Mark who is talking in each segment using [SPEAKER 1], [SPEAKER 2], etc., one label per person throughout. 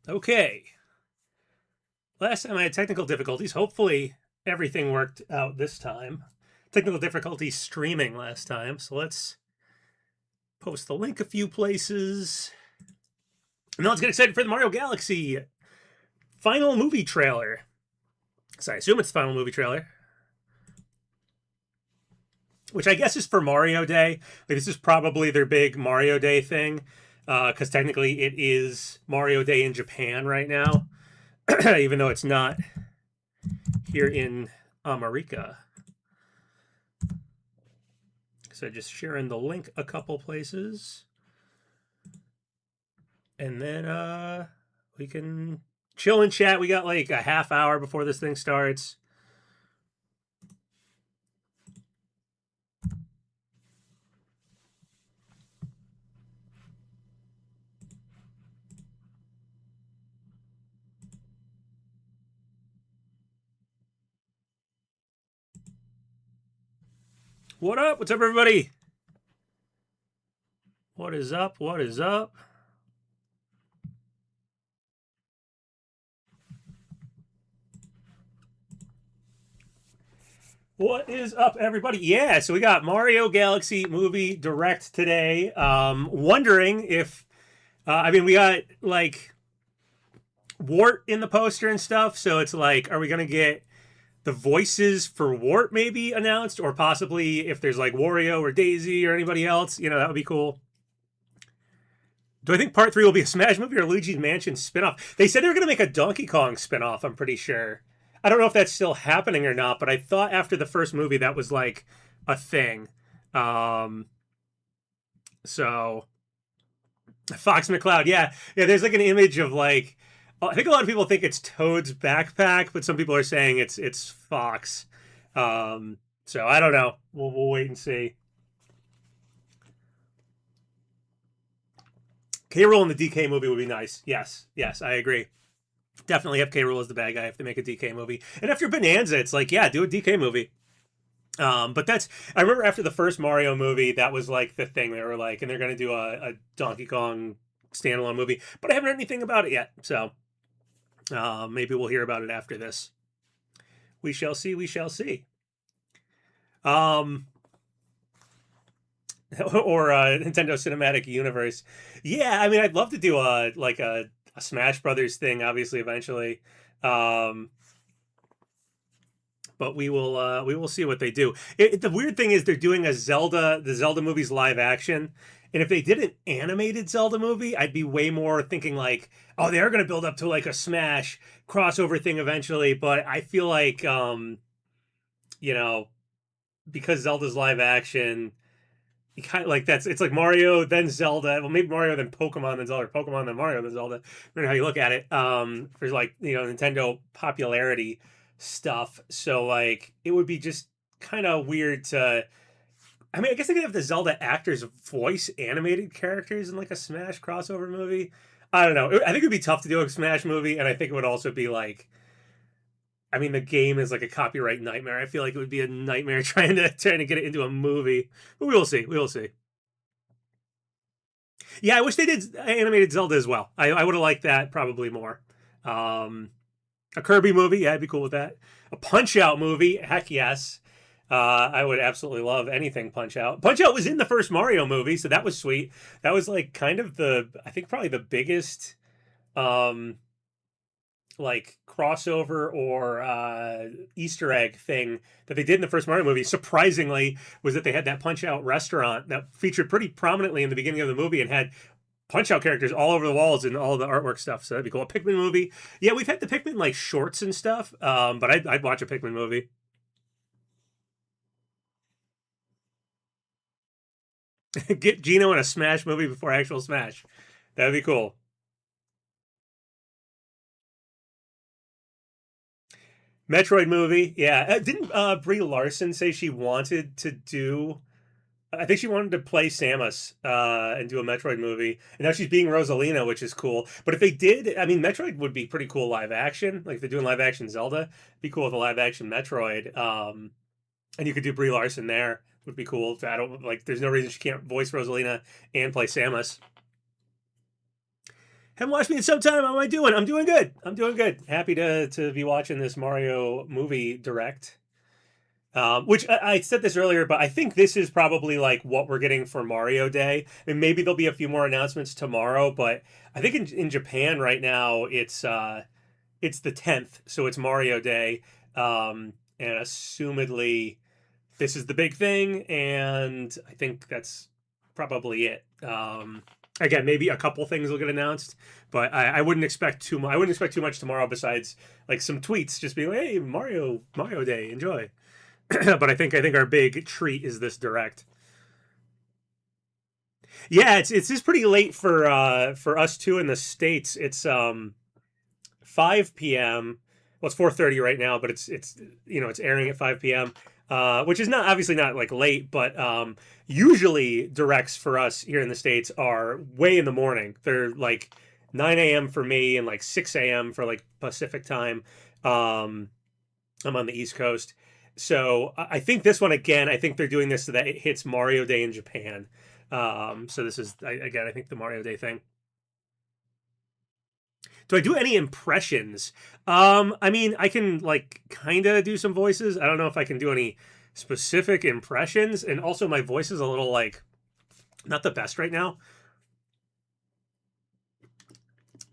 [SPEAKER 1] Okay. Last time I had technical difficulties. Hopefully everything worked out this time. Technical difficulties streaming last time. So let's post the link a few places. And now let's get excited for the Mario Galaxy final movie trailer. So I assume it's the final movie trailer. Which I guess is for Mario Day. Like, this is probably their big Mario Day thing. Because technically it is Mario Day in Japan right now. Even though it's not here in America. So just sharing the link a couple places. And then we can chill and chat. We got like a half hour before this thing starts. What up? What's up, everybody? What is up? What is up? What is up, everybody? Yeah, so we got Mario Galaxy movie direct today. Wondering if, I mean, we got like Wart in the poster and stuff. So it's like, are we gonna get the voices for Wart maybe announced, or possibly if there's like Wario or Daisy or anybody else? You know, that would be cool. Do I think part three will be a Smash movie or Luigi's Mansion spinoff? They said they were going to make a Donkey Kong spinoff, I'm pretty sure. I don't know if that's still happening or not, but I thought after the first movie that was like a thing. Um, so Fox McCloud, yeah. Yeah, there's like an image of like I think a lot of people think it's Toad's backpack, but some people are saying it's Fox. So I don't know. We'll wait and see. K. Rool in the DK movie would be nice. Yes, yes, I agree. Definitely have K. Rool as the bad guy if they make a DK movie. And after Bonanza, it's like, yeah, do a DK movie. But that's I remember after the first Mario movie, that was like the thing. They were like, and they're gonna do a Donkey Kong standalone movie, but I haven't heard anything about it yet. So maybe we'll hear about it after this. We shall see. We shall see. Um, or Nintendo Cinematic Universe. Yeah, I mean, I'd love to do a Smash Brothers thing, obviously, eventually. Um, but we will see what they do. The weird thing is they're doing the Zelda movies live action, and if they did an animated Zelda movie, I'd be way more thinking like, oh, they're going to build up to like a Smash crossover thing eventually. But I feel like you know, because Zelda's live action, you kind of like it's like Mario then Zelda. Well, maybe Mario then Pokemon then Zelda, or Pokemon then Mario then Zelda. I don't know how you look at it. For like Nintendo popularity stuff. So like it would be just kind of weird to. I mean, I guess they could have the Zelda actors voice animated characters in like a Smash crossover movie. I don't know. I think it would be tough to do a Smash movie, and I think it would also be like I mean, the game is like a copyright nightmare. I feel like it would be a nightmare trying to get it into a movie. But we will see. We will see. Yeah, I wish they did animated Zelda as well. I would have liked that probably more. Um, a Kirby movie, yeah, I'd be cool with that. A Punch Out movie, heck yes. I would absolutely love anything Punch Out. Punch Out was in the first Mario movie, so that was sweet. That was like kind of I think probably the biggest um, like crossover or Easter egg thing that they did in the first Mario movie, surprisingly, was that they had that Punch Out restaurant that featured pretty prominently in the beginning of the movie and had Punch Out characters all over the walls and all the artwork stuff. So that'd be cool. A Pikmin movie, yeah, we've had the Pikmin like shorts and stuff, but I'd watch a Pikmin movie. Get Gino in a Smash movie before actual Smash. That'd be cool. Metroid movie, yeah. Didn't Brie Larson say she wanted to do I think she wanted to play Samus and do a Metroid movie, and now she's being Rosalina, which is cool. But if they did, I mean, Metroid would be pretty cool live action. Like if they're doing live action Zelda, it'd be cool with a live action Metroid. And you could do Brie Larson there. Would be cool. I don't like. There's no reason she can't voice Rosalina and play Samus. Haven't watched me in some time. How am I doing? I'm doing good. I'm doing good. Happy to be watching this Mario movie direct. Which I said this earlier, but I think this is probably like what we're getting for Mario Day. And maybe there'll be a few more announcements tomorrow, but I think in Japan right now it's the 10th, so it's Mario Day. And assumedly this is the big thing, and I think that's probably it. Again, maybe a couple things will get announced, but I wouldn't expect too much. I wouldn't expect too much tomorrow besides like some tweets just being like, "Hey, Mario Day, enjoy." But I think our big treat is this direct. Yeah, it's just pretty late for us too in the States. It's 5 p.m. Well, it's 4:30 right now, but it's it's airing at 5 p.m. Which is not obviously not like late, but usually directs for us here in the States are way in the morning. They're like 9 a.m. for me and like 6 a.m. for like Pacific time. I'm on the East Coast. So I think this one again, I think they're doing this so that it hits Mario Day in Japan. So this is again, I think the Mario Day thing. Do I do any impressions? I mean, I can like kind of do some voices. I don't know if I can do any specific impressions, and also my voice is a little like not the best right now.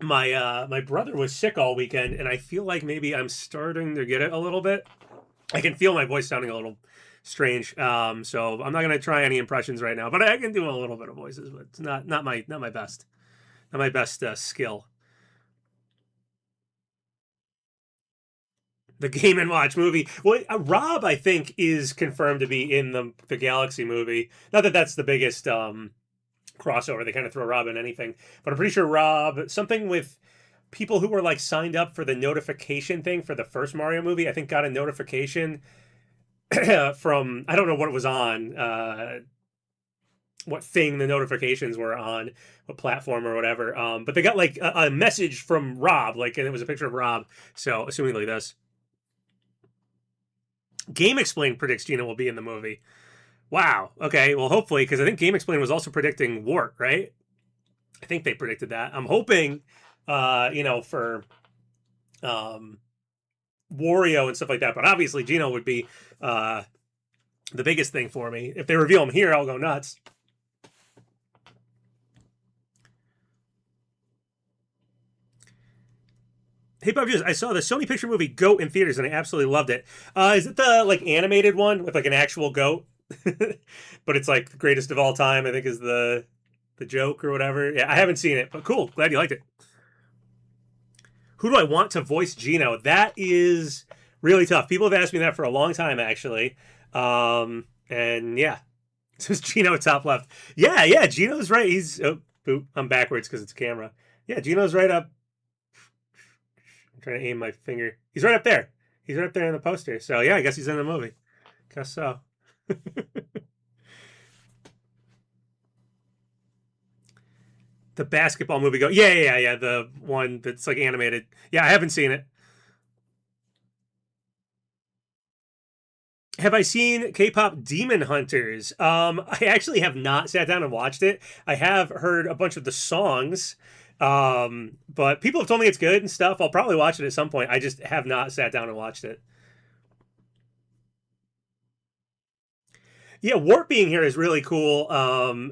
[SPEAKER 1] My brother was sick all weekend, and I feel like maybe I'm starting to get it a little bit. I can feel my voice sounding a little strange. So I'm not gonna try any impressions right now, but I can do a little bit of voices, but it's not my best, not my best skill. The Game and Watch movie. Well, Rob, I think, is confirmed to be in the Galaxy movie. Not that that's the biggest crossover. They kind of throw Rob in anything, but I'm pretty sure Rob something with people who were like signed up for the notification thing for the first Mario movie. I think got a notification from I don't know what it was on, what thing the notifications were on, what platform or whatever. But they got like a message from Rob, like, and it was a picture of Rob. So assumingly this. Game Explain predicts Gina will be in the movie. Wow. Okay. Well, hopefully, because I think Game Explain was also predicting Wart, right? I think they predicted that. I'm hoping, for Wario and stuff like that. But obviously, Gino would be the biggest thing for me. If they reveal him here, I'll go nuts. Hey, PapaGenos, I saw the Sony Picture movie Goat in theaters, and I absolutely loved it. Is it the like animated one with like an actual goat? But it's like the greatest of all time. I think is the joke or whatever. Yeah, I haven't seen it, but cool. Glad you liked it. Who do I want to voice Gino? That is really tough. People have asked me that for a long time, actually. And yeah, this is Gino top left. Yeah, yeah, Gino's right. He's boop. I'm backwards because it's a camera. Yeah, Gino's right up. I'm trying to aim my finger. He's right up there. He's right up there in the poster. So yeah, I guess he's in the movie. Guess so. The basketball movie go. Yeah. The one that's like animated. Yeah, I haven't seen it. Have I seen K-pop Demon Hunters? I actually have not sat down and watched it. I have heard a bunch of the songs, but people have told me it's good and stuff. I'll probably watch it at some point. I just have not sat down and watched it. Yeah, Wart being here is really cool,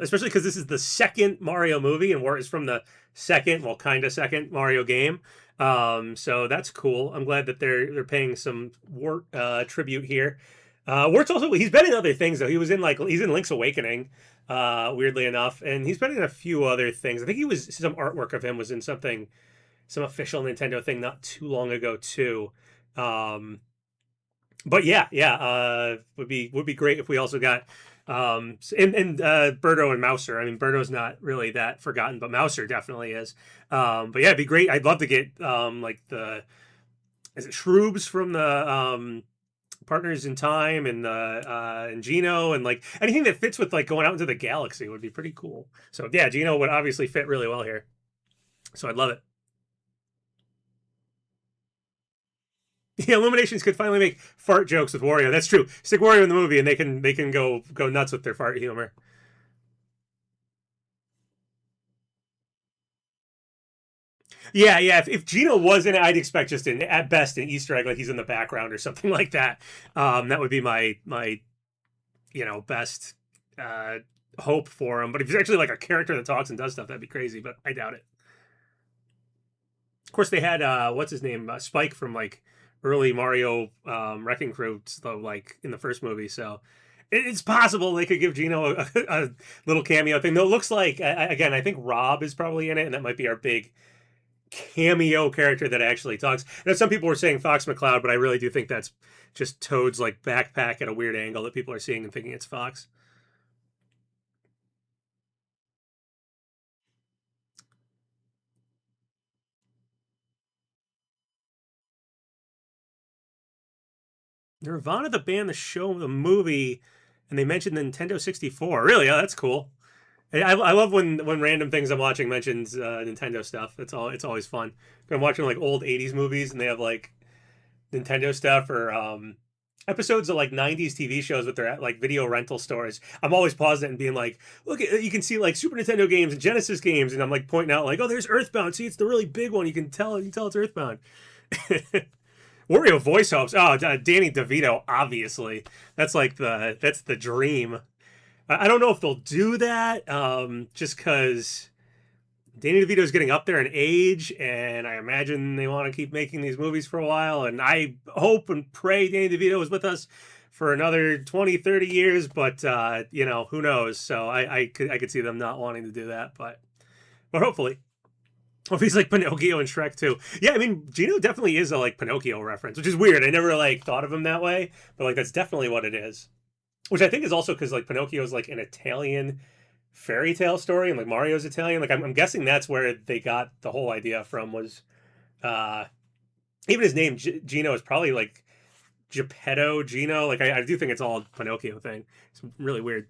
[SPEAKER 1] especially because this is the second Mario movie, and Wart is from the second, well, kind of second Mario game. So that's cool. I'm glad that they're paying some Wart tribute here. Wart's also he's been in other things though. He's in Link's Awakening, weirdly enough, and he's been in a few other things. I think he was some artwork of him was in some official Nintendo thing not too long ago too. Um, but yeah, would be great if we also got and Birdo and Mouser. I mean, Birdo's not really that forgotten, but Mouser definitely is. But yeah, it'd be great. I'd love to get like the is it Shroobs from the Partners in Time and Gino and like anything that fits with like going out into the galaxy would be pretty cool. So yeah, Gino would obviously fit really well here. So I'd love it. Yeah, Illuminations could finally make fart jokes with Wario. That's true. Stick Wario in the movie, and they can go nuts with their fart humor. Yeah, yeah. If Gino was in it, I'd expect just at best an Easter egg, like he's in the background or something like that. That would be my best uh, hope for him. But if he's actually like a character that talks and does stuff, that'd be crazy. But I doubt it. Of course, they had what's his name, Spike from like early Mario Wrecking Crew, so, like in the first movie. So it's possible they could give Gino a little cameo thing. Though it looks like again, I think Rob is probably in it, and that might be our big cameo character that actually talks. Now, some people were saying Fox McCloud, but I really do think that's just Toad's like backpack at a weird angle that people are seeing and thinking it's Fox. Nirvana, the band, the show, the movie, and they mentioned the Nintendo 64. Really? Oh, that's cool. I love when random things I'm watching mentions Nintendo stuff. It's always fun. I'm watching like old '80s movies and they have like Nintendo stuff or episodes of like '90s TV shows with their like video rental stores. I'm always pausing it and being like, look, you can see like Super Nintendo games and Genesis games, and I'm like pointing out like, oh, there's Earthbound. See, it's the really big one. You can tell it's Earthbound. Wario voice helps. Oh, Danny DeVito, obviously. That's the dream. I don't know if they'll do that, just because Danny DeVito's getting up there in age, and I imagine they want to keep making these movies for a while. And I hope and pray Danny DeVito is with us for another 20, 30 years, but who knows? So I could see them not wanting to do that, but hopefully. Or if he's like Pinocchio and Shrek too. Yeah, I mean, Gino definitely is a like Pinocchio reference, which is weird. I never like thought of him that way, but like that's definitely what it is. Which I think is also because like Pinocchio is like an Italian fairy tale story, and like Mario's Italian. Like I'm guessing that's where they got the whole idea from. Was uh even his name Gino is probably like Geppetto Gino. Like I do think it's all a Pinocchio thing. It's really weird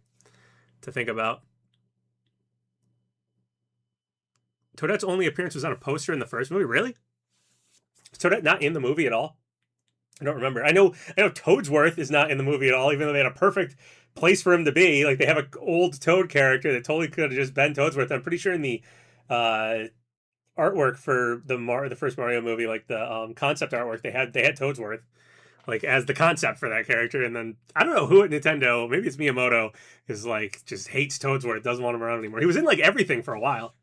[SPEAKER 1] to think about. Toadette's only appearance was on a poster in the first movie. Really? Is Toadette not in the movie at all? I don't remember. I know Toadsworth is not in the movie at all, even though they had a perfect place for him to be. Like they have an old Toad character that totally could have just been Toadsworth. I'm pretty sure in the uh, artwork for the first Mario movie, like the concept artwork, they had Toadsworth like as the concept for that character. And then I don't know who at Nintendo, maybe it's Miyamoto, is like just hates Toadsworth, doesn't want him around anymore. He was in like everything for a while.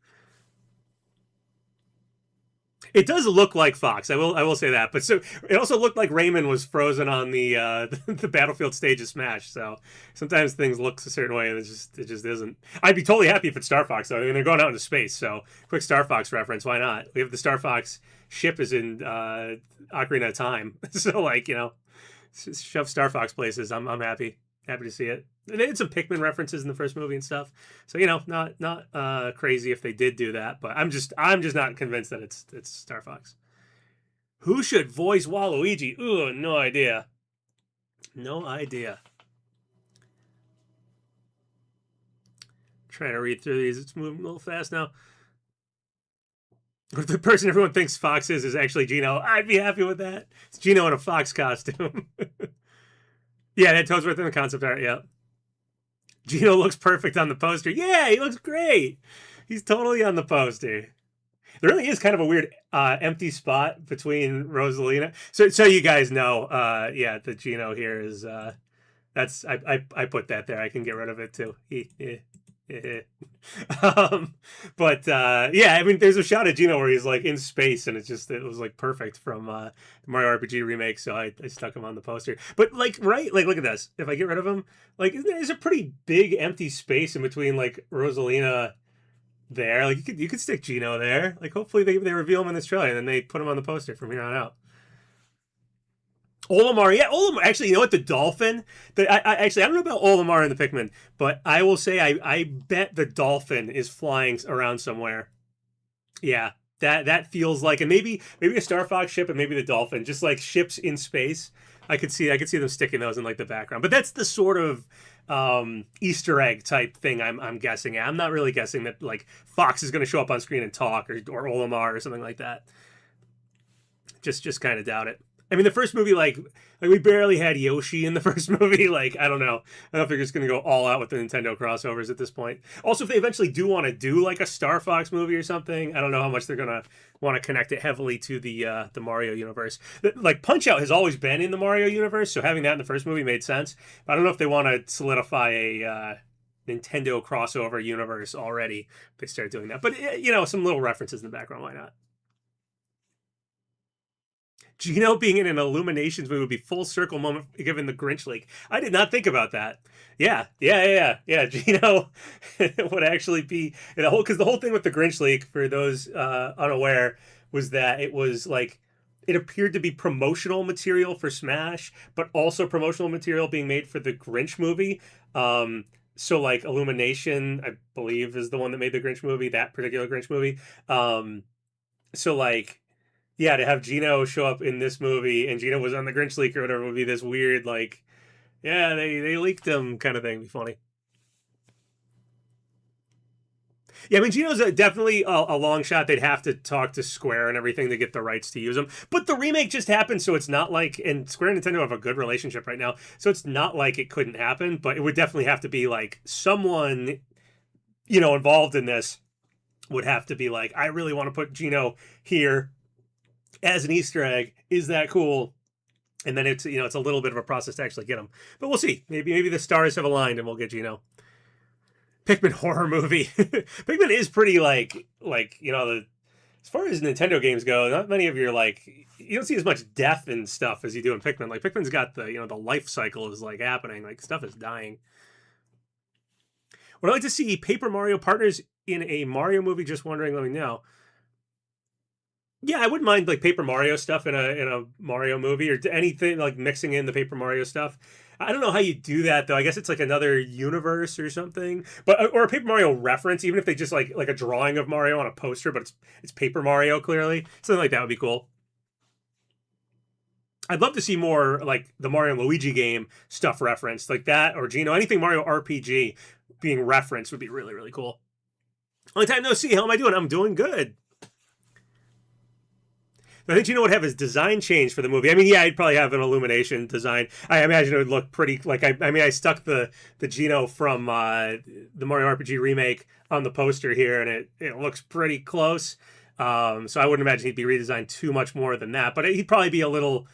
[SPEAKER 1] It does look like Fox. I will say that. But so it also looked like Raymond was frozen on the the battlefield stage of Smash. So sometimes things look a certain way and it just isn't. I'd be totally happy if it's Star Fox though. I mean they're going out into space, so quick Star Fox reference. Why not? We have the Star Fox ship is in Ocarina of Time, so like shove Star Fox places. I'm happy. Happy to see it. They had some Pikmin references in the first movie and stuff, so not crazy if they did do that. But I'm just not convinced that it's Star Fox. Who should voice Waluigi? Ooh, no idea. No idea. Trying to read through these. It's moving a little fast now. If the person everyone thinks Fox is actually Gino, I'd be happy with that. It's Gino in a Fox costume. Yeah, that Toadsworth in the concept art. Yeah. Gino looks perfect on the poster. Yeah, he looks great. He's totally on the poster. There really is kind of a weird empty spot between Rosalina. So you guys know, yeah, the Gino here is that's I put that there. I can get rid of it too. But yeah, I mean, there's a shot of Gino where he's like in space, and it was like perfect from the Mario RPG remake. So I stuck him on the poster. But like, right, like look at this. If I get rid of him, like there's a pretty big empty space in between like Rosalina there. Like you could stick Gino there. Like hopefully they reveal him in this trailer and then they put him on the poster from here on out. Olimar, yeah, Olimar. Actually, you know what? The dolphin. I don't know about Olimar and the Pikmin, but I will say I bet the dolphin is flying around somewhere. Yeah, that feels like, and maybe a Star Fox ship, and maybe the dolphin, just like ships in space. I could see them sticking those in like the background, but that's the sort of Easter egg type thing I'm guessing at. I'm not really guessing that like Fox is going to show up on screen and talk or Olimar or something like that. Just kind of doubt it. I mean, the first movie, like we barely had Yoshi in the first movie. Like, I don't know. I don't think it's going to go all out with the Nintendo crossovers at this point. Also, if they eventually do want to do like a Star Fox movie or something, I don't know how much they're going to want to connect it heavily to the Mario universe. Like, Punch Out has always been in the Mario universe, so having that in the first movie made sense. But I don't know if they want to solidify a Nintendo crossover universe already if they start doing that. But, some little references in the background, why not? Gino being in an Illuminations movie would be full circle moment given the Grinch leak. I did not think about that. Yeah. Gino would actually be in a whole, because the whole thing with the Grinch leak, for those unaware, was that it was like it appeared to be promotional material for Smash, but also promotional material being made for the Grinch movie. So like Illumination, I believe, is the one that made the Grinch movie, that particular Grinch movie. So like, yeah, to have Gino show up in this movie and Gino was on the Grinch leak or whatever would be this weird, like, yeah, they leaked him kind of thing. It'd be funny. Yeah, I mean, Gino's definitely a long shot. They'd have to talk to Square and everything to get the rights to use him. But the remake just happened, so it's not like, and Square and Nintendo have a good relationship right now, so it's not like it couldn't happen, but it would definitely have to be like someone, involved in this would have to be like, I really want to put Gino here as an Easter egg. Is that cool? And then it's a little bit of a process to actually get him. But we'll see. Maybe the stars have aligned and we'll get Gino. Pikmin horror movie. Pikmin is pretty as far as Nintendo games go, not many of your you don't see as much death and stuff as you do in Pikmin. Like Pikmin's got the life cycle is like happening. Like stuff is dying. Would I like to see Paper Mario partners in a Mario movie? Just wondering, let me know. Yeah, I wouldn't mind like Paper Mario stuff in a Mario movie or anything like mixing in the Paper Mario stuff. I don't know how you do that though. I guess it's like another universe or something, but or a Paper Mario reference, even if they just like a drawing of Mario on a poster, but it's Paper Mario clearly. Something like that would be cool. I'd love to see more like the Mario and Luigi game stuff referenced like that, or anything Mario RPG being referenced would be really, really cool. Only time no see. How am I doing? I'm doing good. I think Gino would have his design change for the movie. I mean, yeah, he'd probably have an Illumination design. I imagine it would look pretty like I stuck the Gino from the Mario RPG remake on the poster here, and it looks pretty close. So I wouldn't imagine he'd be redesigned too much more than that, but he'd probably be a little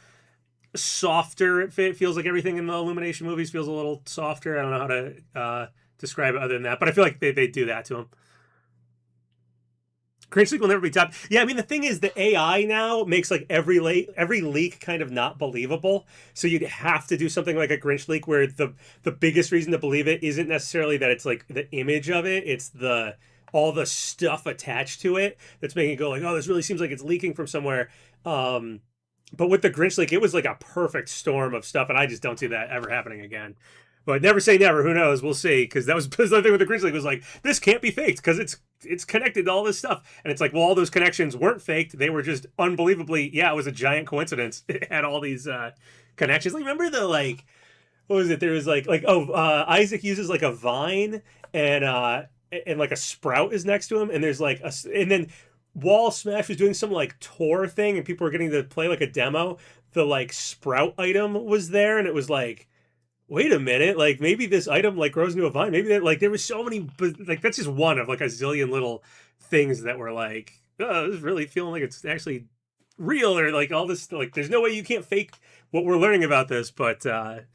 [SPEAKER 1] softer. It feels like everything in the Illumination movies feels a little softer. I don't know how to describe it other than that, but I feel like they do that to him. Grinch leak will never be topped. Yeah, I mean the thing is the AI now makes like every leak kind of not believable. So you'd have to do something like a Grinch leak where the biggest reason to believe it isn't necessarily that it's like the image of it, it's all the stuff attached to it that's making it go like, oh, this really seems like it's leaking from somewhere. But with the Grinch leak, it was like a perfect storm of stuff, and I just don't see that ever happening again. But never say never. Who knows? We'll see. Because that was the other thing with the Grinch leak was like, this can't be faked because it's connected to all this stuff. And it's like, well, all those connections weren't faked. They were just unbelievably, yeah, it was a giant coincidence. It had all these connections. Like, remember the what was it? There was Isaac uses like a vine and like a sprout is next to him. And there's like and then while Smash was doing some like tour thing and people were getting to play like a demo, the like sprout item was there and it was like, wait a minute, like maybe this item like grows into a vine. Maybe that like there was so many, but like that's just one of like a zillion little things that were like, oh, this is really feeling like it's actually real or like all this. Like there's no way you can't fake what we're learning about this, but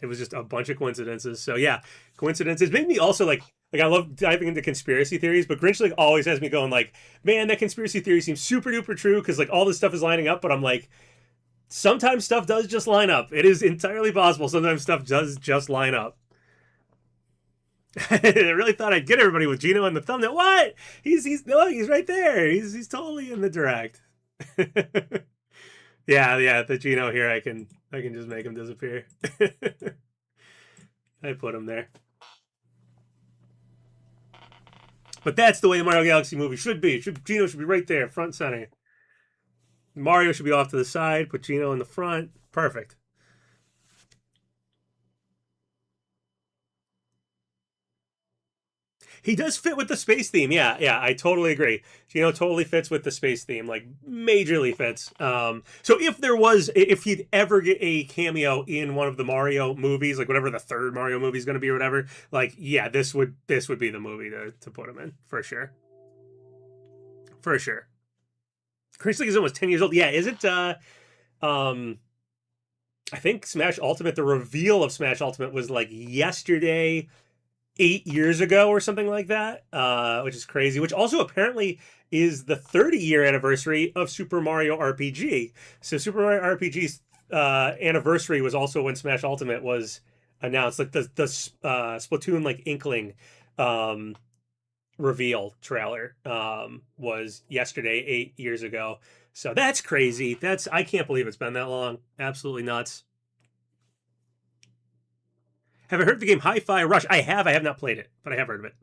[SPEAKER 1] it was just a bunch of coincidences. So yeah, coincidences made me also like I love diving into conspiracy theories, but Grinch like always has me going like, man, that conspiracy theory seems super duper true because like all this stuff is lining up, but I'm like, sometimes stuff does just line up. It is entirely possible. Sometimes stuff does just line up. I really thought I'd get everybody with Gino in the thumbnail. What? He's right there. He's totally in the direct. yeah, the Gino here, I can just make him disappear. I put him there. But that's the way the Mario Galaxy movie should be. Gino should be right there, front center. Mario should be off to the side. Put Gino in the front. Perfect. He does fit with the space theme. Yeah, yeah, I totally agree. Gino totally fits with the space theme, like majorly fits. So if he'd ever get a cameo in one of the Mario movies, like whatever the third Mario movie is going to be or whatever, like yeah, this would be the movie to put him in for sure, for sure. Chris League is almost 10 years old. Yeah, is it? Um, I think Smash Ultimate, the reveal of Smash Ultimate was like yesterday 8 years ago or something like that, which is crazy. Which also apparently is the 30-year anniversary of Super Mario RPG. So Super Mario RPG's anniversary was also when Smash Ultimate was announced. Like the Splatoon like Inkling um, reveal trailer was yesterday 8 years ago. So that's crazy. I can't believe it's been that long. Absolutely nuts. Have I heard the game Hi-Fi Rush? I have. I have not played it, but I have heard of it.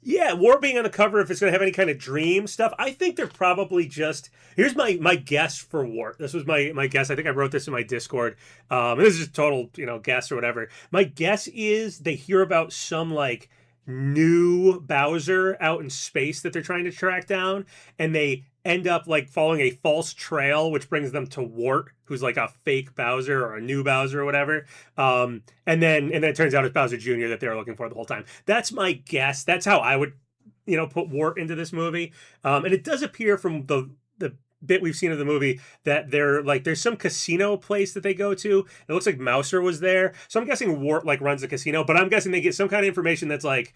[SPEAKER 1] Yeah, War being on the cover, if it's going to have any kind of dream stuff, I think they're probably just. Here's my guess for War. This was my guess. I think I wrote this in my Discord. And this is just total, guess or whatever. My guess is they hear about some like new Bowser out in space that they're trying to track down, and they end up like following a false trail, which brings them to Wart, who's like a fake Bowser or a new Bowser or whatever. And then it turns out it's Bowser Jr. that they were looking for the whole time. That's my guess. That's how I would, put Wart into this movie. And it does appear from the bit we've seen of the movie that there's some casino place that they go to. It looks like Mouser was there. So I'm guessing Wart like runs the casino, but I'm guessing they get some kind of information that's like,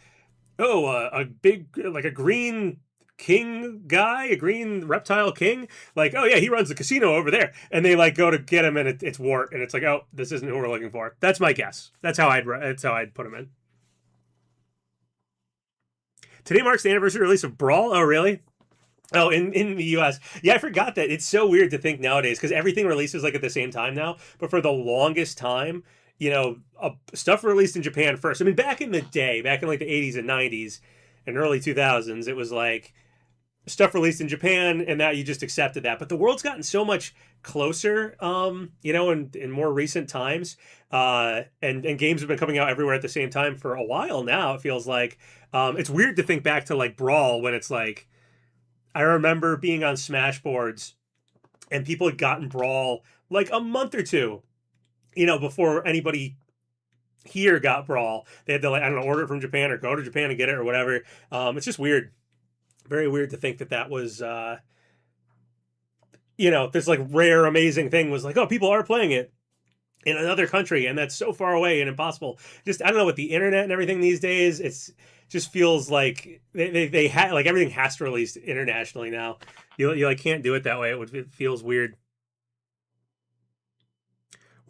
[SPEAKER 1] oh, a big, like a green king guy, a green reptile king, like, oh yeah, he runs the casino over there, and they like go to get him, and it's Wart, and it's like, oh, this isn't who we're looking for. That's my guess. That's how I'd put him in. Today marks the anniversary release of Brawl. Oh really? Oh, in the US. Yeah, I forgot that. It's so weird to think nowadays because everything releases like at the same time now. But for the longest time, stuff released in Japan first. I mean, back in the day, back in like the 80s and 90s and early 2000s, it was like stuff released in Japan and that you just accepted that. But the world's gotten so much closer, in more recent times. And games have been coming out everywhere at the same time for a while now, it feels like. It's weird to think back to like Brawl when it's like, I remember being on Smash boards and people had gotten Brawl like a month or two, before anybody here got Brawl. They had to like, I don't know, order it from Japan or go to Japan and get it or whatever. It's just weird. Very weird to think that was, this like rare, amazing thing was like, oh, people are playing it in another country and that's so far away and impossible. Just, I don't know, with the internet and everything these days, it's just feels like they like everything has to release internationally now. You like can't do it that way. It feels weird.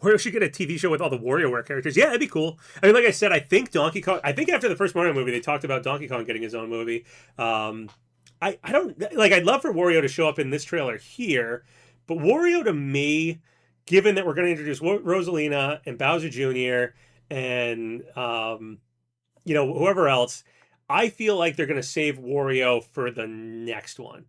[SPEAKER 1] Wario should get a TV show with all the WarioWare characters. Yeah, that'd be cool. I mean, like I said, I think Donkey Kong. I think after the first Mario movie, they talked about Donkey Kong getting his own movie. I don't like. I'd love for Wario to show up in this trailer here, but Wario to me, given that we're going to introduce Rosalina and Bowser Jr. and whoever else, I feel like they're going to save Wario for the next one.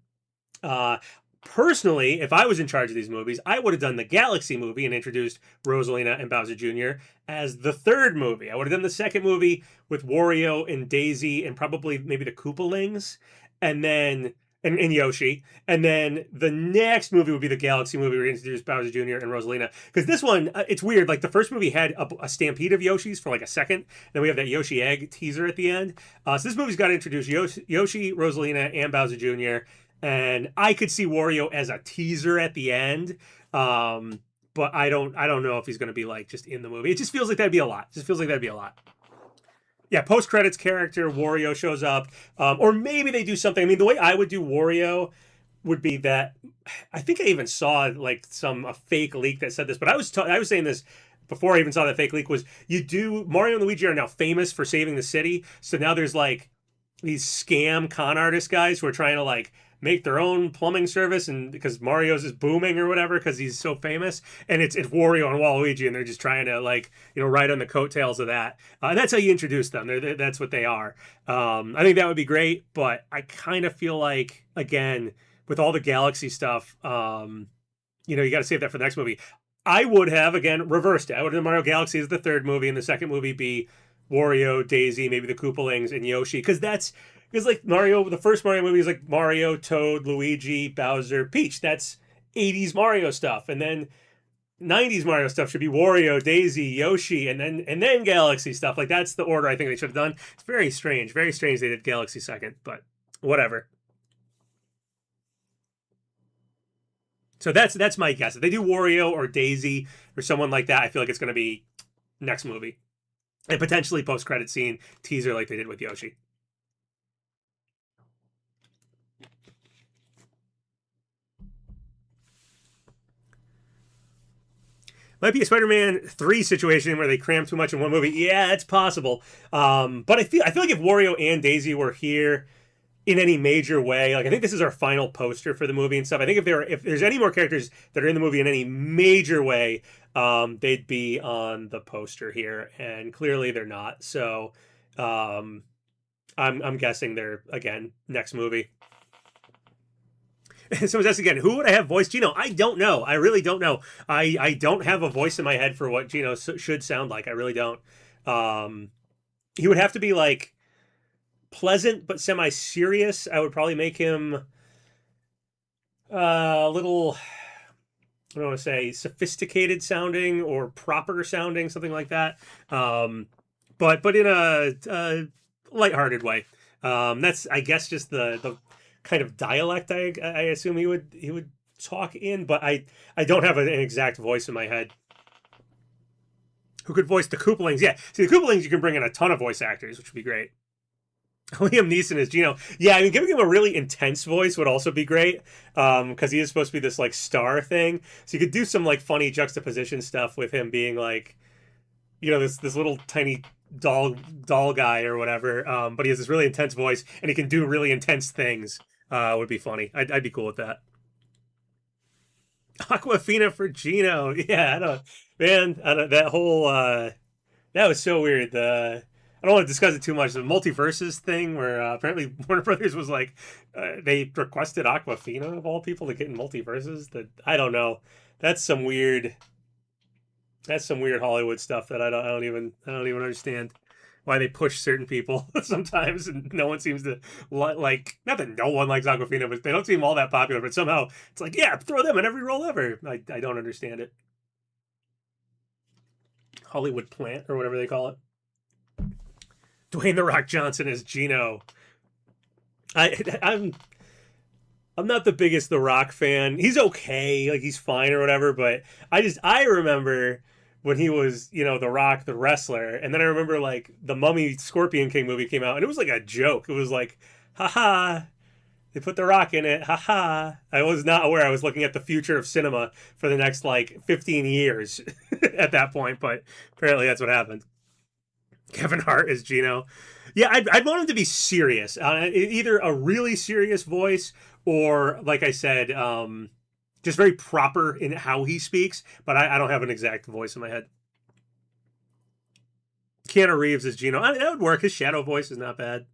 [SPEAKER 1] Personally, if I was in charge of these movies, I would have done the Galaxy movie and introduced Rosalina and Bowser Jr. as the third movie. I would have done the second movie with Wario and Daisy and probably maybe the Koopalings, and then and Yoshi. And then the next movie would be the Galaxy movie where we introduce Bowser Jr. and Rosalina. Because this one, it's weird. Like the first movie had a stampede of Yoshis for like a second. Then we have that Yoshi egg teaser at the end. So this movie's got to introduce Yoshi, Rosalina, and Bowser Jr. And I could see Wario as a teaser at the end. But I don't know if he's going to be like just in the movie. It just feels like that'd be a lot. Yeah, post credits character Wario shows up, or maybe they do something. I mean, the way I would do Wario would be that I think I even saw like a fake leak that said this, but I was saying this before I even saw that fake leak was Mario and Luigi are now famous for saving the city, so now there's like these scam con artist guys who are trying to like make their own plumbing service, and because Mario's is booming or whatever because he's so famous, and it's Wario and Waluigi, and they're just trying to like ride on the coattails of that. And that's how you introduce them. That's what they are. I think that would be great, but I kind of feel like again with all the Galaxy stuff, you got to save that for the next movie. I would have, again, reversed it. I would have Mario Galaxy as the third movie, and the second movie be Wario, Daisy, maybe the Koopalings, and Yoshi. Because like Mario, the first Mario movie is like Mario, Toad, Luigi, Bowser, Peach. That's 80s Mario stuff. And then 90s Mario stuff should be Wario, Daisy, Yoshi, and then Galaxy stuff. Like that's the order I think they should have done. It's very strange. Very strange they did Galaxy second, but whatever. So that's my guess. If they do Wario or Daisy or someone like that, I feel like it's going to be next movie. And potentially post credit scene teaser like they did with Yoshi. Might be a Spider-Man 3 situation where they cram too much in one movie. Yeah, it's possible. But I feel like if Wario and Daisy were here in any major way, like I think this is our final poster for the movie and stuff. I think if there's any more characters that are in the movie in any major way, they'd be on the poster here, and clearly they're not. So I'm guessing they're again next movie. So that's again, who would I have voice Gino? I don't know. I really don't know. I don't have a voice in my head for what Gino should sound like. I really don't. He would have to be like pleasant but semi-serious. I would probably make him a little, I don't want to say sophisticated sounding or proper sounding, something like that. But in a lighthearted way. That's I guess just the kind of dialect I assume he would talk in, but I don't have an exact voice in my head. Who could voice the Koopalings? Yeah, see the Koopalings you can bring in a ton of voice actors, which would be great. Liam Neeson as Gino. Yeah, I mean, giving him a really intense voice would also be great because he is supposed to be this like star thing. So you could do some like funny juxtaposition stuff with him being like, this little tiny doll guy or whatever. But he has this really intense voice and he can do really intense things. Would be funny. I'd be cool with that. Aquafina for Gino. Yeah, I don't, man. That whole that was so weird. I don't want to discuss it too much. The multiverses thing, where apparently Warner Brothers was like, they requested Aquafina of all people to get in multiverses. That I don't know. That's some weird. That's some weird Hollywood stuff that I don't even understand why they push certain people sometimes, and no one seems to like. Not that no one likes Aquafina, but they don't seem all that popular. But somehow it's like, yeah, throw them in every role ever. I don't understand it. Hollywood plant or whatever they call it. Dwayne the Rock Johnson as Gino. I'm not the biggest The Rock fan. He's okay, like he's fine or whatever, but I remember when he was, The Rock the wrestler, and then I remember like the Mummy Scorpion King movie came out and it was like a joke. It was like, haha, they put The Rock in it, haha. I was not aware I was looking at the future of cinema for the next like 15 years at that point, but apparently that's what happened. Kevin Hart as Gino. Yeah, I'd want him to be serious. Either a really serious voice or, like I said, just very proper in how he speaks. But I don't have an exact voice in my head. Keanu Reeves as Gino. That would work. His shadow voice is not bad.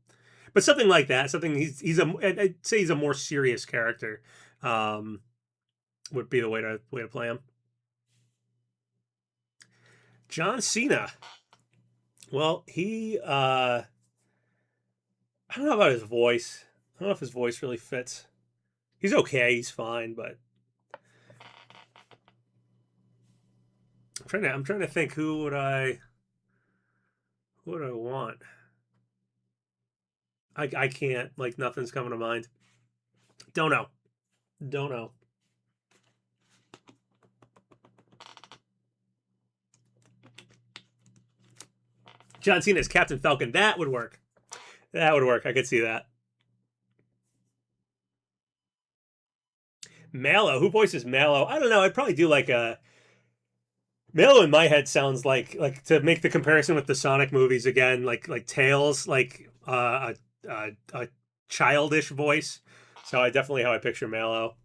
[SPEAKER 1] But something like that. Something I'd say he's a more serious character. Would be the way to play him. John Cena. Well, I don't know about his voice. I don't know if his voice really fits. He's okay. He's fine, but I'm trying to think who would I want? I can't, like, nothing's coming to mind. Don't know. Don't know. John Cena as Captain Falcon. That would work. That would work. I could see that. Mallow. Who voices Mallow? I don't know. I'd probably do like a Mallow in my head sounds like to make the comparison with the Sonic movies again, like Tails, like a childish voice. So I definitely how I picture Mallow.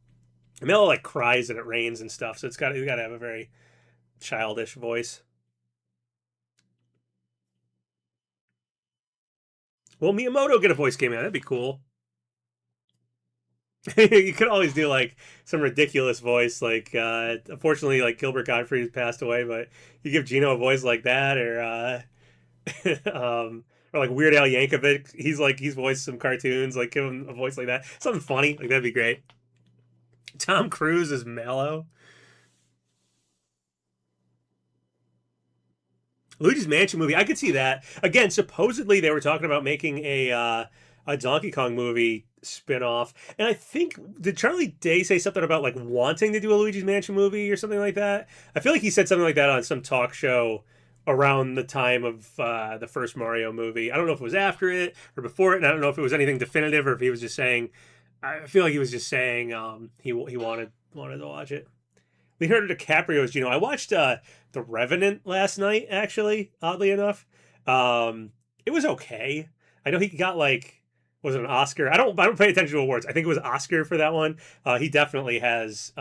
[SPEAKER 1] Mallow like cries and it rains and stuff, so you got to have a very childish voice. Well, Miyamoto get a voice cameo. That'd be cool. You could always do like some ridiculous voice, like unfortunately, like Gilbert Gottfried passed away, but you give Gino a voice like that, or like Weird Al Yankovic. He's voiced some cartoons, like give him a voice like that, something funny, like that'd be great. Tom Cruise is Mallow. Luigi's Mansion movie, I could see that. Again, supposedly they were talking about making a Donkey Kong movie spin-off. And I think, did Charlie Day say something about like wanting to do a Luigi's Mansion movie or something like that? I feel like he said something like that on some talk show around the time of the first Mario movie. I don't know if it was after it or before it, and I don't know if it was anything definitive or if he was just saying, I feel like he was just saying he wanted to watch it. Leonardo DiCaprio is Gino. I watched The Revenant last night, actually, oddly enough. It was okay. I know he got like, was it an Oscar? I don't pay attention to awards. I think it was Oscar for that one. He definitely has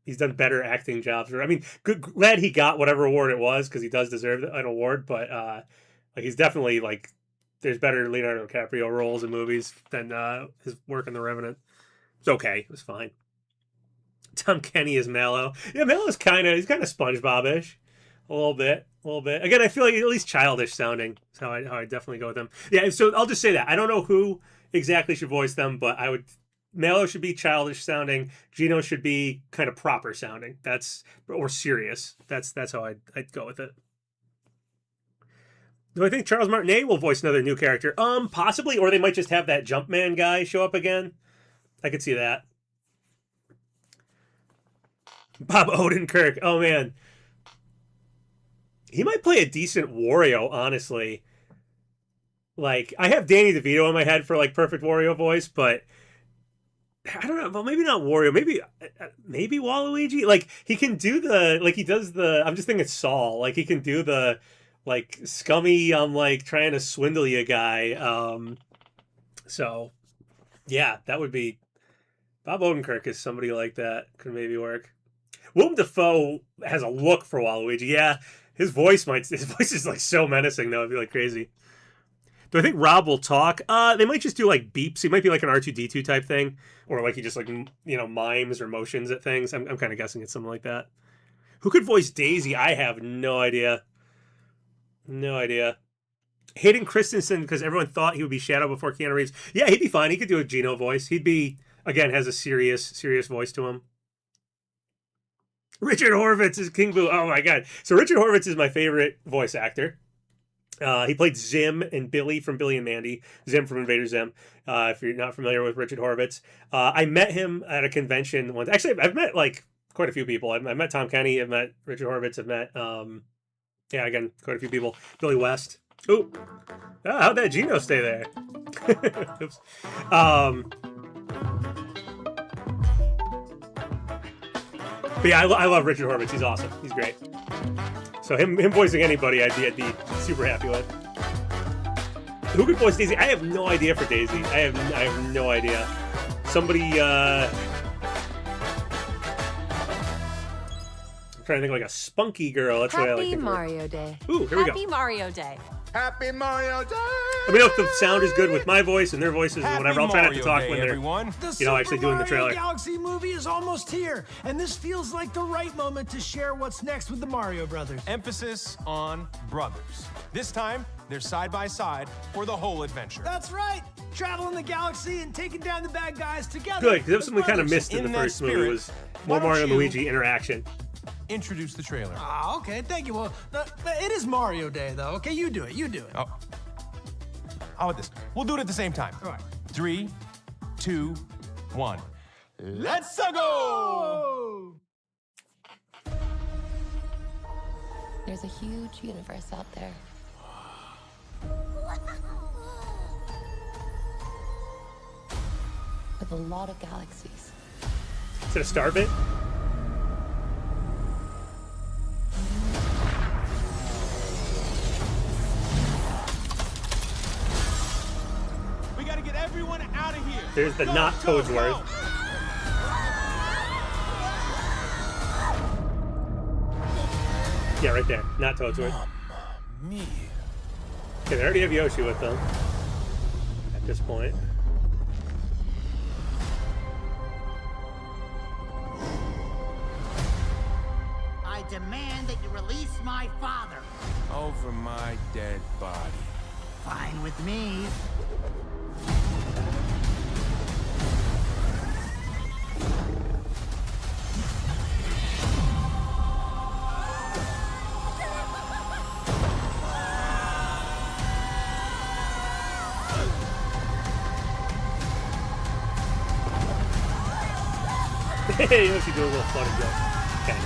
[SPEAKER 1] he's done better acting jobs. I mean, glad he got whatever award it was, because he does deserve an award, but like he's definitely like, there's better Leonardo DiCaprio roles in movies than his work in The Revenant. It's okay. It was fine. Tom Kenny is Mallow. Yeah, Mallow's he's kind of SpongeBob-ish. A little bit. Again, I feel like at least childish sounding. That's how I definitely go with them. Yeah, so I'll just say that. I don't know who exactly should voice them, but Mallow should be childish sounding. Gino should be kind of proper sounding. Or serious. That's how I'd go with it. Do I think Charles Martinet will voice another new character? Possibly, or they might just have that Jumpman guy show up again. I could see that. Bob Odenkirk. Oh, man. He might play a decent Wario, honestly. Like, I have Danny DeVito in my head for, like, perfect Wario voice, but I don't know. Well, maybe not Wario. Maybe Waluigi. Like, he can do I'm just thinking Saul. Like, he can do the, like, scummy, like, trying to swindle you guy. So, yeah, that would be... Bob Odenkirk is somebody like that. Could maybe work. Willem Dafoe has a look for Waluigi. Yeah, his voice is like so menacing though. It'd be like crazy. Do I think Rob will talk? They might just do like beeps. He might be like an R2-D2 type thing, or like he just like mimes or motions at things. I'm kind of guessing it's something like that. Who could voice Daisy? I have no idea. No idea. Hayden Christensen, because everyone thought he would be Shadow before Keanu Reeves. Yeah, he'd be fine. He could do a Gino voice. He'd be, again, has a serious voice to him. Richard Horvitz is King Boo. Oh my god. So Richard Horvitz is my favorite voice actor. He played Zim and Billy from Billy and Mandy. Zim from Invader Zim. If you're not familiar with Richard Horvitz. I met him at a convention once. Actually, I've met like quite a few people. I met Tom Kenny. I've met Richard Horvitz. I've met, again, quite a few people. Billy West. Ooh. How'd that Gino stay there? Oops. But yeah, I love Richard Horvitz. He's awesome. He's great. So him voicing anybody, I'd be super happy with. Who could voice Daisy? I have no idea for Daisy. I have no idea. Somebody. I'm trying to think like a spunky girl. That's what I like.
[SPEAKER 2] Happy Mario Day.
[SPEAKER 1] Ooh, here we go.
[SPEAKER 2] Happy Mario Day.
[SPEAKER 3] Happy Mario Day!
[SPEAKER 1] Let me know if the sound is good with my voice and their voices and whatever. I'll try not to talk when they're, actually doing the trailer.
[SPEAKER 4] The Galaxy movie is almost here, and this feels like the right moment to share what's next with the Mario Brothers.
[SPEAKER 3] Emphasis on brothers. This time, they're side by side for the whole adventure.
[SPEAKER 4] That's right! Traveling the galaxy and taking down the bad guys together.
[SPEAKER 1] Good, because that was something we kind of missed in the first movie, was more Mario and Luigi interaction.
[SPEAKER 3] Introduce the trailer.
[SPEAKER 4] Ah, okay, thank you. Well, it is Mario Day, though. Okay, you do it.
[SPEAKER 3] Oh. How about this? We'll do it at the same time.
[SPEAKER 4] All right.
[SPEAKER 3] 3, 2, 1. Let's go!
[SPEAKER 2] There's a huge universe out there. With a lot of galaxies.
[SPEAKER 1] Is it a star bit?
[SPEAKER 3] We gotta get everyone out of here.
[SPEAKER 1] There's the not Toadsworth. Yeah, right there. Not Toadsworth.
[SPEAKER 3] Me.
[SPEAKER 1] Okay, they already have Yoshi with them at this point.
[SPEAKER 5] release my father.
[SPEAKER 3] Over my dead body.
[SPEAKER 5] Fine with me.
[SPEAKER 1] Hey, Yoshi do a little funny joke. Okay.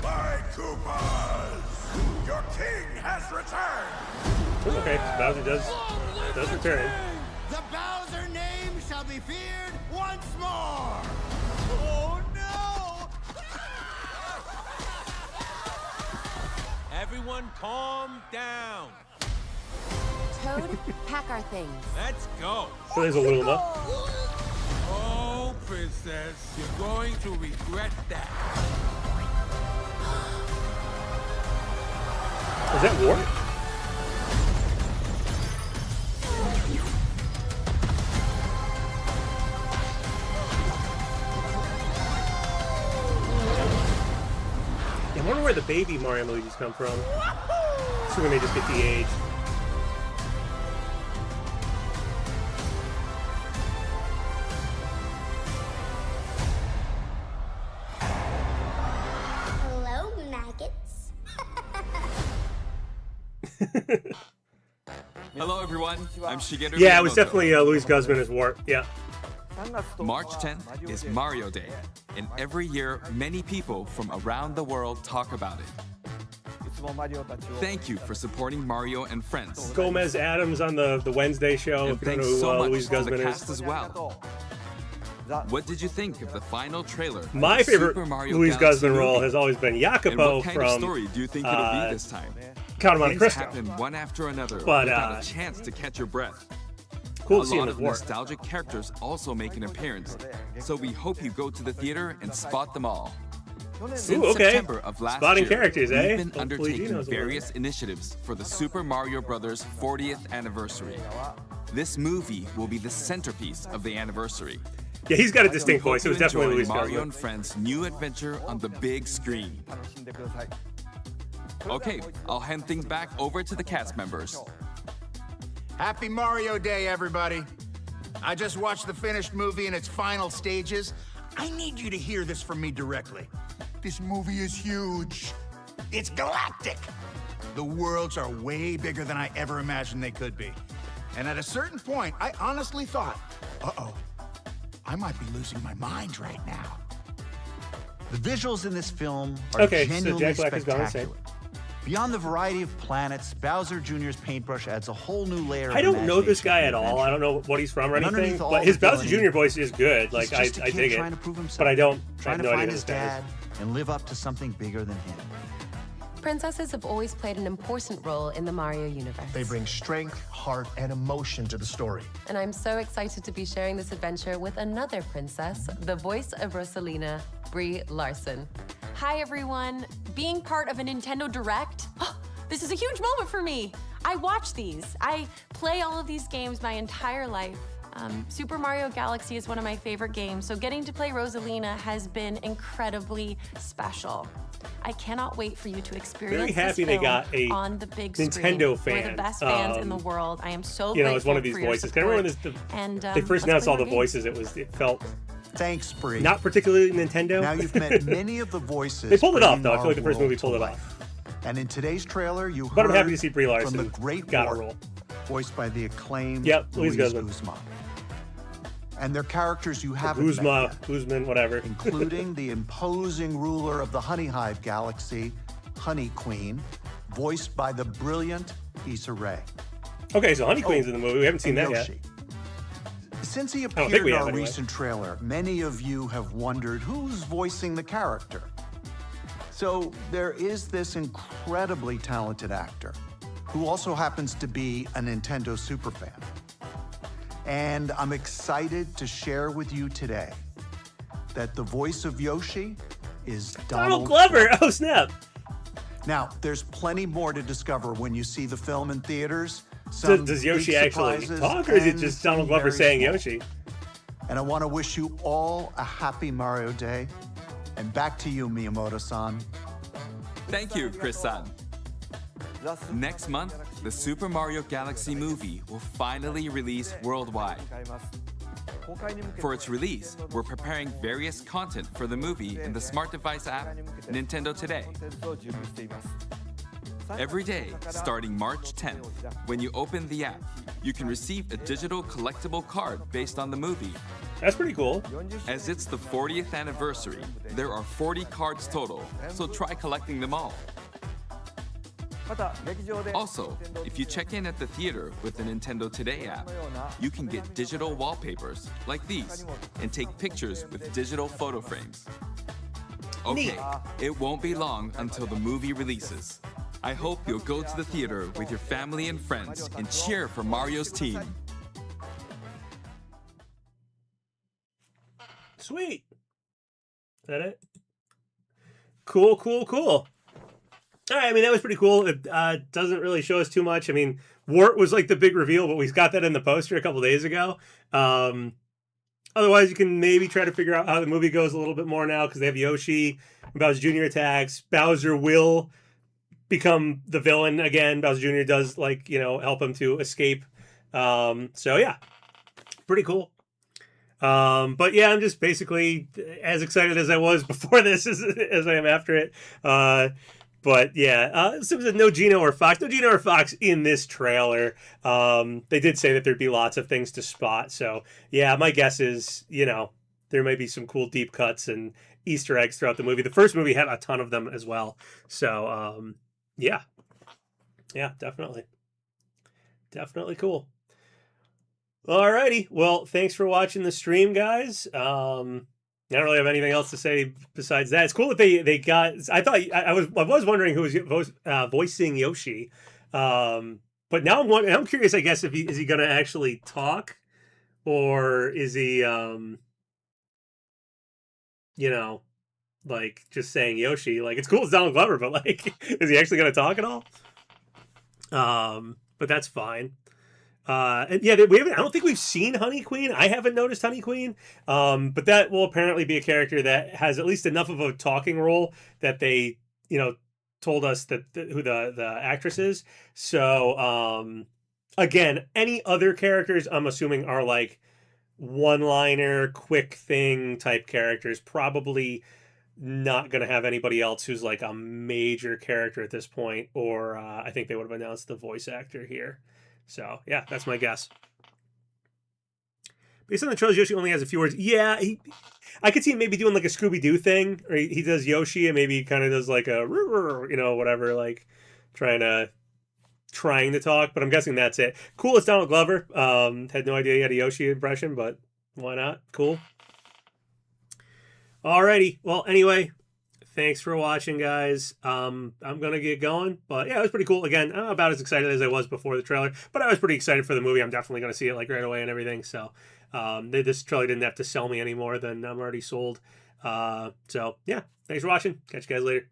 [SPEAKER 6] My Koopas! Your king has returned!
[SPEAKER 1] Okay, Bowser does return.
[SPEAKER 5] The Bowser name shall be feared once more! Oh no!
[SPEAKER 3] Everyone calm down.
[SPEAKER 2] Toad, pack our things.
[SPEAKER 3] Let's go.
[SPEAKER 1] So there's a Luma.
[SPEAKER 3] Oh, princess, you're going to regret that.
[SPEAKER 1] Is that Wart? I wonder where the baby Mario movies come from. Assuming they just get de-aged.
[SPEAKER 7] Hello, maggots.
[SPEAKER 8] Hello, everyone. I'm Shigeru.
[SPEAKER 1] Yeah, it was
[SPEAKER 8] Miyamoto.
[SPEAKER 1] definitely Luis Guzman as Wart. Yeah.
[SPEAKER 8] March 10th is Mario Day, and every year, many people from around the world talk about it. Thank you for supporting Mario and friends.
[SPEAKER 1] Gomez Adams on the Wednesday show.
[SPEAKER 8] And
[SPEAKER 1] If you don't know
[SPEAKER 8] thanks
[SPEAKER 1] who
[SPEAKER 8] so much
[SPEAKER 1] Luis
[SPEAKER 8] to the
[SPEAKER 1] Guzman
[SPEAKER 8] cast
[SPEAKER 1] is.
[SPEAKER 8] as well. What did you think of the final trailer? of
[SPEAKER 1] My
[SPEAKER 8] the
[SPEAKER 1] favorite
[SPEAKER 8] Super Mario
[SPEAKER 1] Luis
[SPEAKER 8] Galaxy
[SPEAKER 1] Guzman role
[SPEAKER 8] movie?
[SPEAKER 1] has always been
[SPEAKER 8] And
[SPEAKER 1] Jacopo
[SPEAKER 8] what kind
[SPEAKER 1] from
[SPEAKER 8] of story do you think it'll be this time?
[SPEAKER 1] Count of Monte
[SPEAKER 8] Things
[SPEAKER 1] Cristo.
[SPEAKER 8] happen one after another
[SPEAKER 1] But,
[SPEAKER 8] without a chance to catch your breath.
[SPEAKER 1] Cool
[SPEAKER 8] A
[SPEAKER 1] to see him
[SPEAKER 8] lot
[SPEAKER 1] as
[SPEAKER 8] of
[SPEAKER 1] Wart.
[SPEAKER 8] nostalgic characters also make an appearance, so we hope you go to the theater and spot them all. Since
[SPEAKER 1] Ooh, okay.
[SPEAKER 8] September of last
[SPEAKER 1] Spotting
[SPEAKER 8] year,
[SPEAKER 1] characters,
[SPEAKER 8] we've
[SPEAKER 1] eh?
[SPEAKER 8] been
[SPEAKER 1] Hopefully
[SPEAKER 8] undertaking
[SPEAKER 1] Gino's one of
[SPEAKER 8] various initiatives for the Super Mario Bros. 40th anniversary. This movie will be the centerpiece of the anniversary.
[SPEAKER 1] Yeah, he's got a
[SPEAKER 8] We
[SPEAKER 1] distinct
[SPEAKER 8] hope
[SPEAKER 1] voice. It
[SPEAKER 8] you
[SPEAKER 1] was definitely
[SPEAKER 8] enjoy
[SPEAKER 1] Luis
[SPEAKER 8] Mario
[SPEAKER 1] Guzman.
[SPEAKER 8] and Friends' new adventure on the big screen. Okay, I'll hand things back over to the cast members.
[SPEAKER 6] Happy Mario Day, everybody. I just watched the finished movie in its final stages. I need you to hear this from me directly. This movie is huge. It's galactic. The worlds are way bigger than I ever imagined they could be. And at a certain point, I honestly thought, uh-oh, I might be losing my mind right now.
[SPEAKER 9] The visuals in this film are
[SPEAKER 1] Okay, so
[SPEAKER 9] genuinely
[SPEAKER 1] Jack Black is gone,
[SPEAKER 9] spectacular. Beyond the variety of planets, Bowser Jr.'s paintbrush adds a whole new layer of
[SPEAKER 1] I don't know this
[SPEAKER 9] imagination
[SPEAKER 1] guy
[SPEAKER 9] to
[SPEAKER 1] at
[SPEAKER 9] the
[SPEAKER 1] all.
[SPEAKER 9] adventure.
[SPEAKER 1] I don't know what he's from or
[SPEAKER 9] And
[SPEAKER 1] anything,
[SPEAKER 9] underneath all
[SPEAKER 1] but his
[SPEAKER 9] the
[SPEAKER 1] Bowser
[SPEAKER 9] villainy,
[SPEAKER 1] Jr. voice is good. Like,
[SPEAKER 9] He's just a
[SPEAKER 1] I
[SPEAKER 9] kid
[SPEAKER 1] dig
[SPEAKER 9] trying
[SPEAKER 1] it.
[SPEAKER 9] to prove himself,
[SPEAKER 1] But I don't
[SPEAKER 9] trying
[SPEAKER 1] have
[SPEAKER 9] to
[SPEAKER 1] no idea
[SPEAKER 9] find
[SPEAKER 1] who
[SPEAKER 9] his
[SPEAKER 1] this guy is.
[SPEAKER 9] dad and live up to something bigger than him.
[SPEAKER 2] Princesses have always played an important role in the Mario universe.
[SPEAKER 10] They bring strength, heart, and emotion to the story.
[SPEAKER 2] And I'm so excited to be sharing this adventure with another princess, the voice of Rosalina, Brie Larson.
[SPEAKER 11] Hi, everyone. Being part of a Nintendo Direct, this is a huge moment for me. I watch these. I play all of these games my entire life. Super Mario Galaxy is one of my favorite games, so getting to play Rosalina has been incredibly special. I cannot wait for you to experience
[SPEAKER 1] Very happy
[SPEAKER 11] this
[SPEAKER 1] they
[SPEAKER 11] film
[SPEAKER 1] got a
[SPEAKER 11] on the big
[SPEAKER 1] Nintendo
[SPEAKER 11] screen. We're
[SPEAKER 1] fan,
[SPEAKER 11] the best fans in the world. I am so
[SPEAKER 1] You know, it's one of
[SPEAKER 11] grateful
[SPEAKER 1] these
[SPEAKER 11] for your
[SPEAKER 1] voices. Can I remember
[SPEAKER 11] support.
[SPEAKER 1] when
[SPEAKER 11] And,
[SPEAKER 1] they first
[SPEAKER 11] let's
[SPEAKER 1] announced
[SPEAKER 11] play
[SPEAKER 1] all the
[SPEAKER 11] more games.
[SPEAKER 1] voices? It felt
[SPEAKER 9] Thanks, Brie.
[SPEAKER 1] not particularly Nintendo.
[SPEAKER 9] Now you've met many of the voices.
[SPEAKER 1] They pulled it off,
[SPEAKER 9] bringing
[SPEAKER 1] though. I feel
[SPEAKER 9] our
[SPEAKER 1] like the first
[SPEAKER 9] world
[SPEAKER 1] movie pulled
[SPEAKER 9] to
[SPEAKER 1] it
[SPEAKER 9] life. And in today's trailer, you
[SPEAKER 1] But I'm
[SPEAKER 9] heard
[SPEAKER 1] happy to see Brie Larson
[SPEAKER 9] from the great
[SPEAKER 1] got a
[SPEAKER 9] Wart,
[SPEAKER 1] role.
[SPEAKER 9] voiced by the acclaimed
[SPEAKER 1] Yep, Luis
[SPEAKER 9] Luis
[SPEAKER 1] Guzman.
[SPEAKER 9] Guzman. And they're characters you haven't met
[SPEAKER 1] Guzma,
[SPEAKER 9] yet,
[SPEAKER 1] Guzman, whatever.
[SPEAKER 9] including the imposing ruler of the Honey Hive Galaxy, Honey Queen, voiced by the brilliant Issa Rae.
[SPEAKER 1] Okay, so Honey Queen's in the movie. We haven't seen
[SPEAKER 9] and
[SPEAKER 1] that yet.
[SPEAKER 9] Yoshi. Since he
[SPEAKER 1] think
[SPEAKER 9] appeared
[SPEAKER 1] we
[SPEAKER 9] in
[SPEAKER 1] have
[SPEAKER 9] our
[SPEAKER 1] anyway.
[SPEAKER 9] recent trailer, many of you have wondered who's voicing the character. So there is this incredibly talented actor who also happens to be a Nintendo superfan. And I'm excited to share with you today that the voice of Yoshi is
[SPEAKER 1] Donald Glover. Oh, snap.
[SPEAKER 9] Now, there's plenty more to discover when you see the film in theaters.
[SPEAKER 1] Does Yoshi
[SPEAKER 9] big
[SPEAKER 1] actually
[SPEAKER 9] surprises
[SPEAKER 1] talk, or is it
[SPEAKER 9] and
[SPEAKER 1] just
[SPEAKER 9] some
[SPEAKER 1] Donald Glover
[SPEAKER 9] very
[SPEAKER 1] saying
[SPEAKER 9] small.
[SPEAKER 1] Yoshi?
[SPEAKER 9] And I want to wish you all a happy Mario Day. And back to you, Miyamoto-san.
[SPEAKER 8] Thank you, Chris-san. Next month, the Super Mario Galaxy movie will finally release worldwide. For its release, we're preparing various content for the movie in the smart device app, Nintendo Today. Every day, starting March 10th, when you open the app, you can receive a digital collectible card based on the movie.
[SPEAKER 1] That's pretty cool.
[SPEAKER 8] As it's the 40th anniversary, there are 40 cards total, so try collecting them all. Also, if you check in at the theater with the Nintendo Today app, you can get digital wallpapers like these and take pictures with digital photo frames. Okay, it won't be long until the movie releases. I hope you'll go to the theater with your family and friends and cheer for Mario's team.
[SPEAKER 1] Sweet. Is that it? Cool, cool, cool. All right, I mean, that was pretty cool. It doesn't really show us too much. I mean, Wart was like the big reveal, but we got that in the poster a couple days ago. Otherwise, you can maybe try to figure out how the movie goes a little bit more now because they have Yoshi, Bowser Jr. attacks. Bowser will become the villain again. Bowser Jr. does, like, you know, help him to escape. So, yeah, pretty cool. But yeah, I'm just basically as excited as I was before this as I am after it. But yeah, so no Gino or Fox. No Gino or Fox in this trailer. They did say that there'd be lots of things to spot. So yeah, my guess is, you know, there might be some cool deep cuts and Easter eggs throughout the movie. The first movie had a ton of them as well. So yeah. Yeah, definitely. Definitely cool. Alrighty. Well, thanks for watching the stream, guys. I don't really have anything else to say besides that. It's cool that they got. I thought I was wondering who was voicing Yoshi, but now I'm curious. I guess if is he going to actually talk, or is he you know, like just saying Yoshi? Like it's cool, it's Donald Glover, but like, is he actually going to talk at all? But that's fine. And yeah, I don't think we've seen Honey Queen. I haven't noticed Honey Queen. But that will apparently be a character that has at least enough of a talking role that they, you know, told us that who the actress is. So, again, any other characters I'm assuming are like one-liner, quick thing type characters. Probably not going to have anybody else who's like a major character at this point, or I think they would have announced the voice actor here. So, yeah, that's my guess. Based on the trailers, Yoshi only has a few words. Yeah, I could see him maybe doing like a Scooby-Doo thing, or he does Yoshi and maybe he kind of does like a, you know, whatever, like trying to talk, but I'm guessing that's it. Cool, it's Donald Glover. Had no idea he had a Yoshi impression, but why not? Cool. Alrighty, well, anyway, thanks for watching, guys. I'm going to get going. But yeah, it was pretty cool. Again, I'm not about as excited as I was before the trailer. But I was pretty excited for the movie. I'm definitely going to see it like right away and everything. So this trailer didn't have to sell me any more than I'm already sold. So yeah, thanks for watching. Catch you guys later.